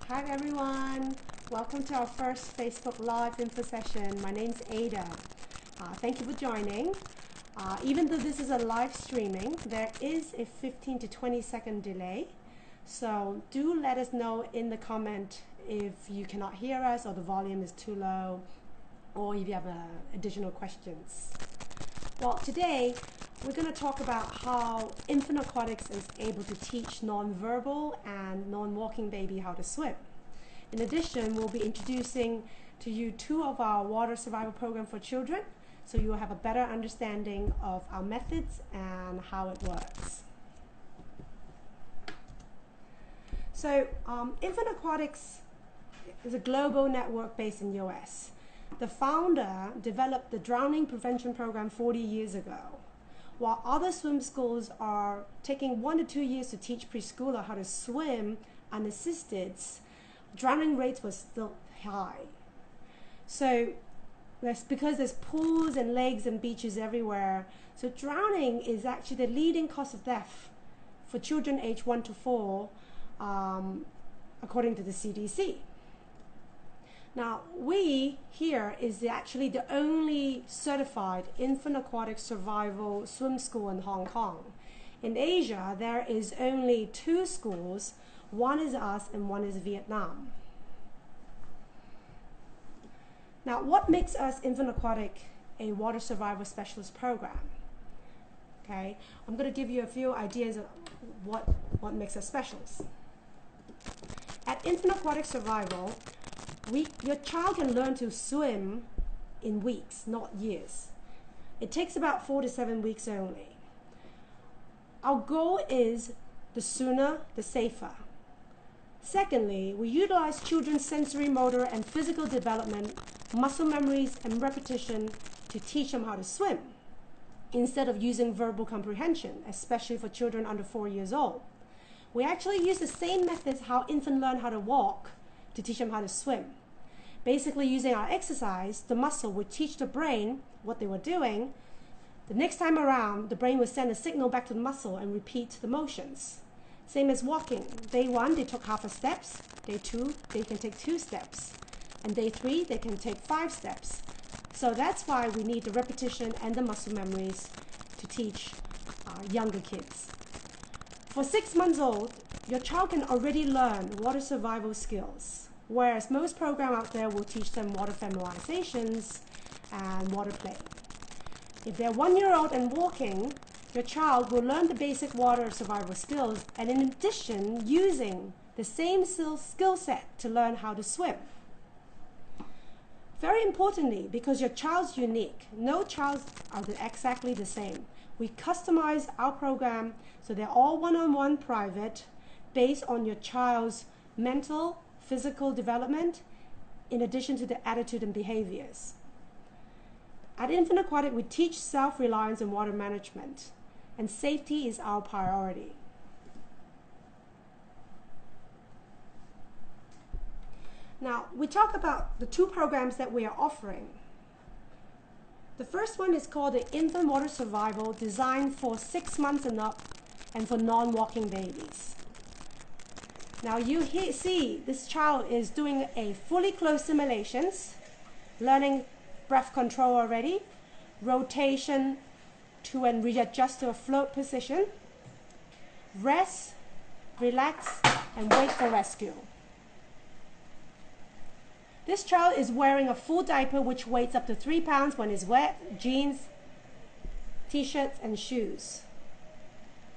Hi everyone, welcome to our first Facebook Live info session. My name's Ada. Thank you for joining. Even though this is a live streaming, there is a 15 to 20 second delay. So do let us know in the comment if you cannot hear us or the volume is too low, or if you have additional questions. Well, today we're going to talk about how infant aquatics is able to teach non-verbal and non-walking baby how to swim. In addition, we'll be introducing to you two of our water survival program for children, so you will have a better understanding of our methods and how it works. So Infant Aquatics is a global network based in the US. The founder developed the drowning prevention program 40 years ago. While other swim schools are taking 1 to 2 years to teach preschooler how to swim unassisted, drowning rates were still high. So that's because there's pools and lakes and beaches everywhere. So drowning is actually the leading cause of death for children aged 1 to 4, according to the CDC. Now, we here is actually the only certified infant aquatic survival swim school in Hong Kong. In Asia, there is only 2 schools. One is us and one is Vietnam. Now, what makes us Infant Aquatic a water survival specialist program? Okay, I'm going to give you a few ideas of what makes us specialists. At Infant Aquatic Survival, your child can learn to swim in weeks, not years. It takes about 4 to 7 weeks only. Our goal is the sooner, the safer. Secondly, we utilize children's sensory, motor, and physical development, muscle memories, and repetition to teach them how to swim, instead of using verbal comprehension, especially for children under 4 years old. We actually use the same methods how infants learn how to walk to teach them how to swim. Basically, using our exercise, the muscle would teach the brain what they were doing. The next time around, the brain would send a signal back to the muscle and repeat the motions. Same as walking. Day 1, they took half a steps. Day 2, they can take 2 steps. And day 3, they can take 5 steps. So that's why we need the repetition and the muscle memories to teach younger kids. For 6 months old, your child can already learn water survival skills, whereas most programs out there will teach them water familiarizations and water play. If they're 1 year old and walking, your child will learn the basic water survival skills, and in addition, using the same skill set to learn how to swim. Very importantly, because your child's unique, no child are exactly the same. We customize our program so they're all one-on-one private, based on your child's mental, physical development, in addition to the attitude and behaviors. At Infant Aquatic, we teach self-reliance and water management, and safety is our priority. Now, we talk about the 2 programs that we are offering. The first one is called the Infant Water Survival, designed for 6 months and up, and for non-walking babies. Now you see this child is doing a fully closed simulations, learning breath control already, rotation to and readjust to a float position, rest, relax, and wait for rescue. This child is wearing a full diaper which weighs up to 3 pounds when it's wet, jeans, t-shirts, and shoes.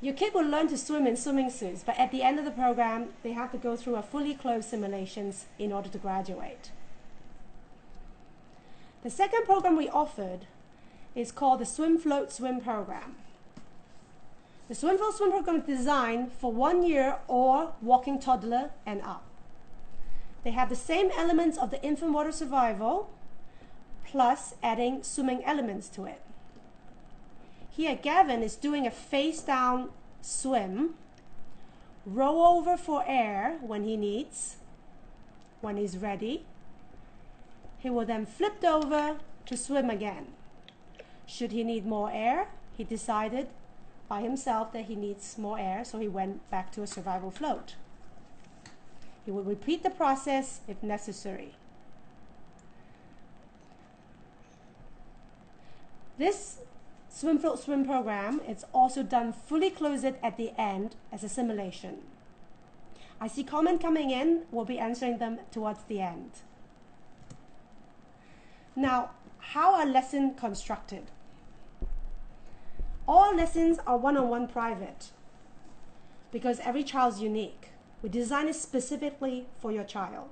Your kid will learn to swim in swimming suits, but at the end of the program, they have to go through a fully closed simulations in order to graduate. The second program we offered is called the Swim Float Swim program. The Swim Float Swim program is designed for 1 year or walking toddler and up. They have the same elements of the infant water survival, plus adding swimming elements to it. Here, Gavin is doing a face-down swim, roll over for air when he needs, when he's ready. He will then flip over to swim again. Should he need more air, he decided by himself that he needs more air, so he went back to a survival float. You will repeat the process if necessary. This swim float swim program is also done fully closed at the end as a simulation. I see comment coming in, we'll be answering them towards the end. Now, how are lessons constructed? All lessons are one-on-one private because every child's unique. We design it specifically for your child.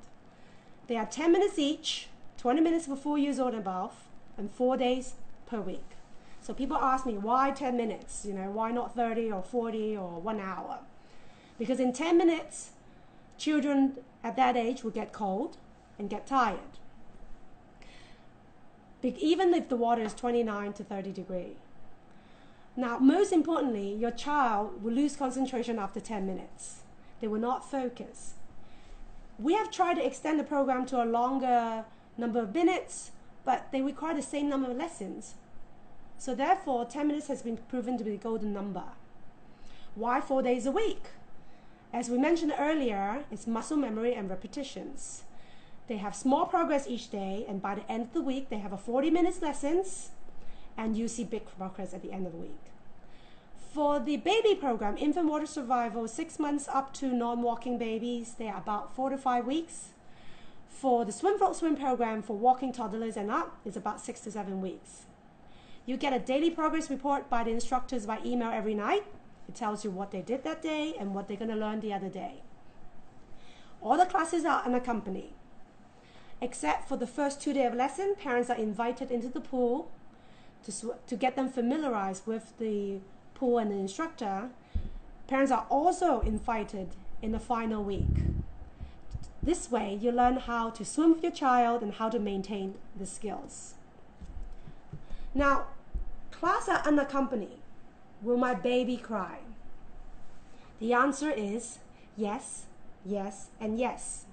They are 10 minutes each, 20 minutes for 4 years old and above, and 4 days per week. So people ask me, why 10 minutes? Why not 30 or 40 or 1 hour? Because in 10 minutes, children at that age will get cold and get tired. Even if the water is 29 to 30 degrees. Now, most importantly, your child will lose concentration after 10 minutes. They will not focus. We have tried to extend the program to a longer number of minutes, but they require the same number of lessons. So therefore, 10 minutes has been proven to be the golden number. Why 4 days a week? As we mentioned earlier, it's muscle memory and repetitions. They have small progress each day, and by the end of the week, they have a 40 minutes lessons, and you see big progress at the end of the week. For the baby program, infant water survival, 6 months up to non-walking babies, they are about 4 to 5 weeks. For the swim float swim program for walking toddlers and up, it's about 6 to 7 weeks. You get a daily progress report by the instructors by email every night. It tells you what they did that day and what they're going to learn the other day. All the classes are unaccompanied. Except for the first 2 days of lesson, parents are invited into the pool to get them familiarized with the pool and the instructor. Parents are also invited in the final week. This way, you learn how to swim with your child and how to maintain the skills. Now, class are unaccompanied. Will my baby cry? The answer is yes, yes, and yes.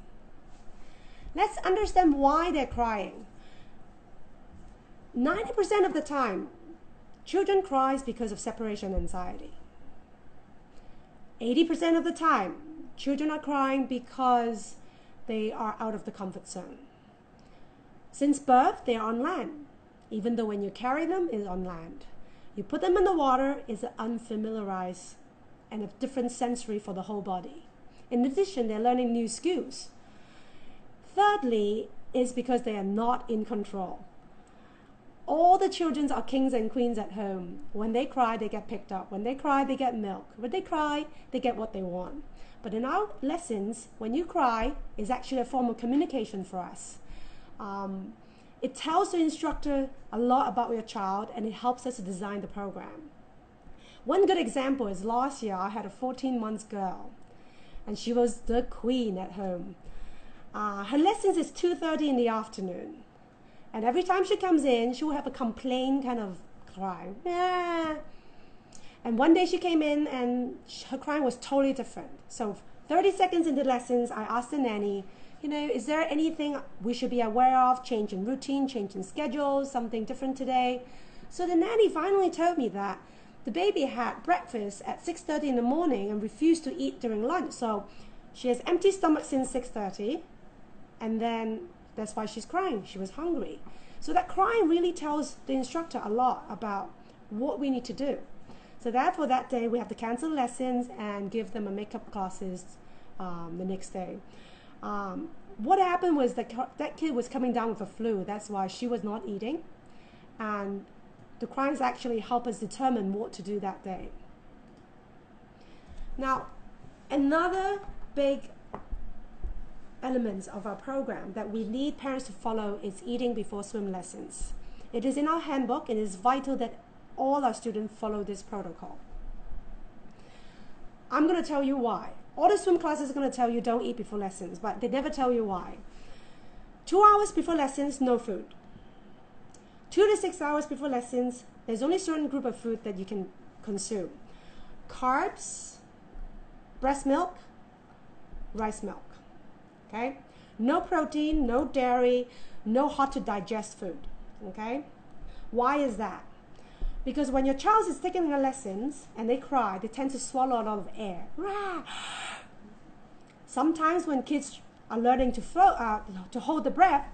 Let's understand why they're crying. 90% of the time, children cry because of separation anxiety. 80% of the time, children are crying because they are out of the comfort zone. Since birth, they are on land. Even though when you carry them, it's on land. You put them in the water, it's unfamiliarized and a different sensory for the whole body. In addition, they're learning new skills. Thirdly, is because they are not in control. All the children are kings and queens at home. When they cry, they get picked up. When they cry, they get milk. When they cry, they get what they want. But in our lessons, when you cry, it's actually a form of communication for us. It tells the instructor a lot about your child, and it helps us to design the program. One good example is last year, I had a 14-month girl, and she was the queen at home. Her lessons is 2:30 in the afternoon. And every time she comes in, she will have a complaint kind of cry. Ah. And one day she came in and her crying was totally different. So 30 seconds into lessons, I asked the nanny, is there anything we should be aware of? Change in routine, change in schedule, something different today? So the nanny finally told me that the baby had breakfast at 6:30 in the morning and refused to eat during lunch. So she has empty stomach since 6:30, and then that's why she's crying. She was hungry. So that crying really tells the instructor a lot about what we need to do. So therefore that day we have to cancel lessons and give them a makeup classes the next day. What happened was that kid was coming down with a flu. That's why she was not eating. And the crying actually help us determine what to do that day. Now, another big elements of our program that we need parents to follow is eating before swim lessons. It is in our handbook, and it is vital that all our students follow this protocol. I'm going to tell you why. All the swim classes are going to tell you don't eat before lessons, but they never tell you why. 2 hours before lessons, no food. 2 to 6 hours before lessons, there's only a certain group of food that you can consume. Carbs, breast milk, rice milk. Okay? No protein, no dairy, no hard to digest food. Okay? Why is that? Because when your child is taking their lessons and they cry, they tend to swallow a lot of air. Sometimes when kids are learning to float, to hold the breath,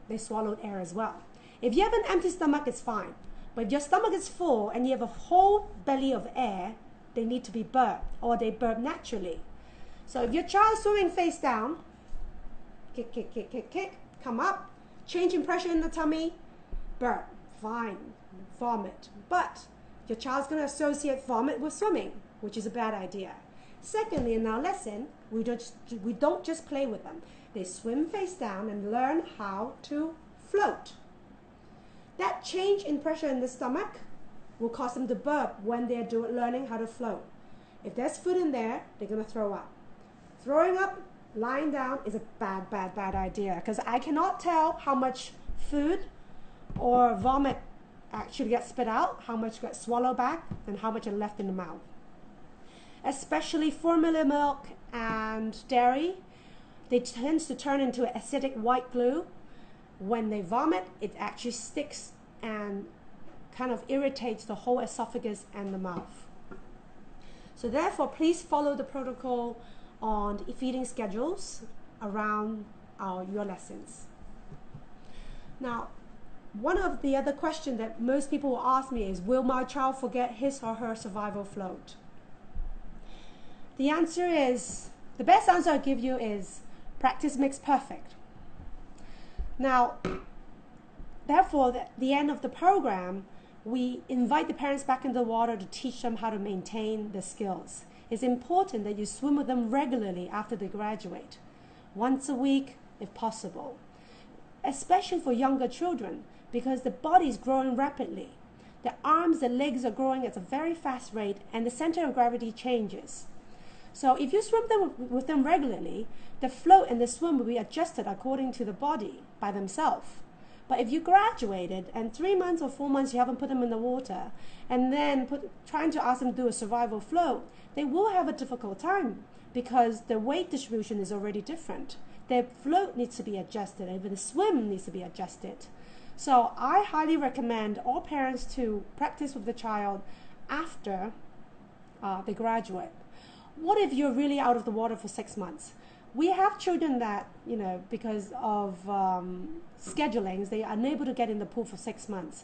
they swallowed air as well. If you have an empty stomach, it's fine. But if your stomach is full and you have a whole belly of air, they need to be burped, or they burp naturally. So if your child is swimming face down, kick, kick, kick, kick, kick, come up, change in pressure in the tummy, burp, fine, vomit. But your child's going to associate vomit with swimming, which is a bad idea. Secondly, in our lesson, we don't just play with them. They swim face down and learn how to float. That change in pressure in the stomach will cause them to burp when they're learning how to float. If there's food in there, they're going to throw up. Throwing up, lying down is a bad, bad, bad idea, because I cannot tell how much food or vomit actually gets spit out, how much gets swallowed back, and how much is left in the mouth. Especially formula milk and dairy, they tend to turn into acidic white glue. When they vomit, it actually sticks and kind of irritates the whole esophagus and the mouth. So therefore, please follow the protocol on feeding schedules around your lessons. Now, one of the other questions that most people will ask me is, will my child forget his or her survival float? The answer is, the best answer I'll give you is, practice makes perfect. Now, therefore, at the end of the program, we invite the parents back in the water to teach them how to maintain the skills. It's important that you swim with them regularly after they graduate, once a week if possible, especially for younger children, because the body is growing rapidly. The arms, the legs are growing at a very fast rate, and the center of gravity changes. So if you swim with them regularly, the float and the swim will be adjusted according to the body by themselves. But if you graduated and 3 months or 4 months you haven't put them in the water, and then trying to ask them to do a survival float, they will have a difficult time because the weight distribution is already different. Their float needs to be adjusted, and even the swim needs to be adjusted. So I highly recommend all parents to practice with the child after they graduate. What if you're really out of the water for 6 months? We have children that, because of schedulings, they are unable to get in the pool for 6 months.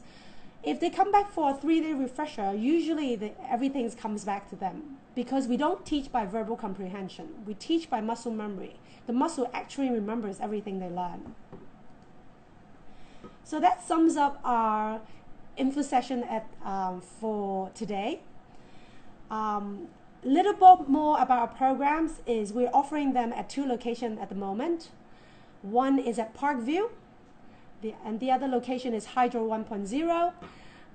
If they come back for a 3-day refresher, usually everything comes back to them, because we don't teach by verbal comprehension. We teach by muscle memory. The muscle actually remembers everything they learn. So that sums up our info session for today. Little bit more about our programs is we're offering them at 2 locations at the moment. One is at Parkview, and the other location is Hydro 1.0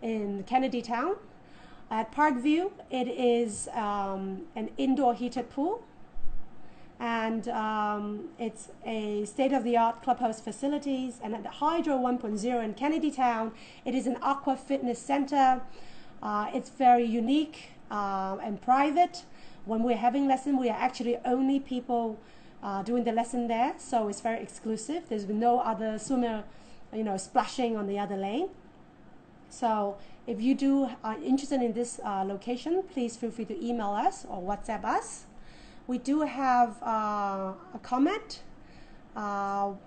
in Kennedy Town. At Parkview, it is an indoor heated pool, and it's a state-of-the-art clubhouse facilities. And at the Hydro 1.0 in Kennedy Town, it is an aqua fitness center. It's very unique and private. When we're having lesson, we are actually only people doing the lesson there, so it's very exclusive. There's no other swimmer, splashing on the other lane. So if you are interested in this location, please feel free to email us or WhatsApp us. We do have a comment from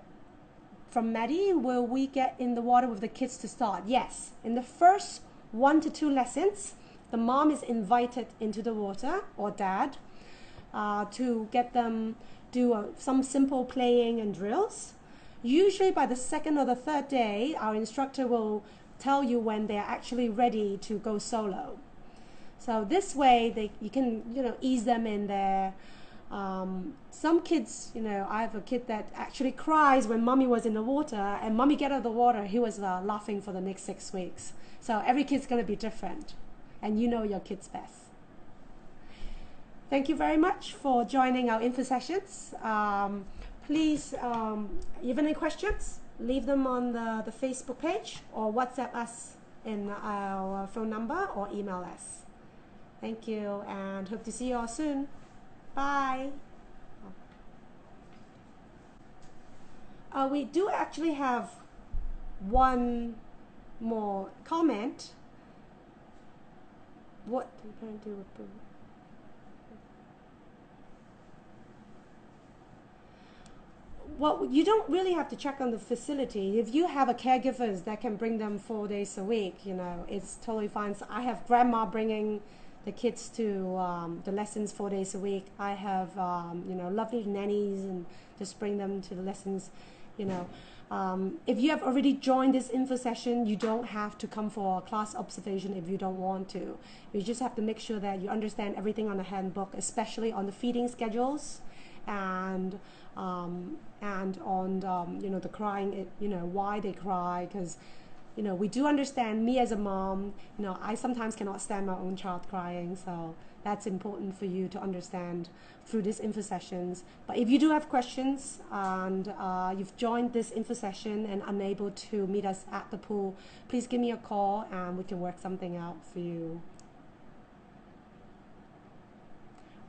Maddie. Will we get in the water with the kids to start? Yes. In the first 1 to 2 lessons, the mom is invited into the water, or dad, to get them do some simple playing and drills. Usually by the 2nd or the 3rd day, our instructor will tell you when they're actually ready to go solo. So this way, you can ease them in there. Some kids, I have a kid that actually cries when mommy was in the water, and mommy get out of the water, he was laughing for the next 6 weeks. So every kid's going to be different, and you know your kids best. Thank you very much for joining our info sessions. Please, if you have any questions, leave them on the Facebook page, or WhatsApp us in our phone number, or email us. Thank you, and hope to see you all soon. Bye. We do actually have one more comment. What do you plan to do with Well, you don't really have to check on the facility. If you have a caregivers that can bring them 4 days a week, you know, it's totally fine. So I have grandma bringing the kids to the lessons 4 days a week. I have, you know, lovely nannies and just bring them to the lessons, you know. If you have already joined this info session, you don't have to come for a class observation if you don't want to. You just have to make sure that you understand everything on the handbook, especially on the feeding schedules and on you know, the crying, you know, why they cry, because you know, we do understand, me as a mom, you know, I sometimes cannot stand my own child crying, so that's important for you to understand through these info sessions. But if you do have questions and you've joined this info session and unable to meet us at the pool, please give me a call and we can work something out for you.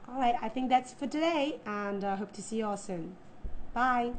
All right, I think that's for today, and I hope to see you all soon. Bye.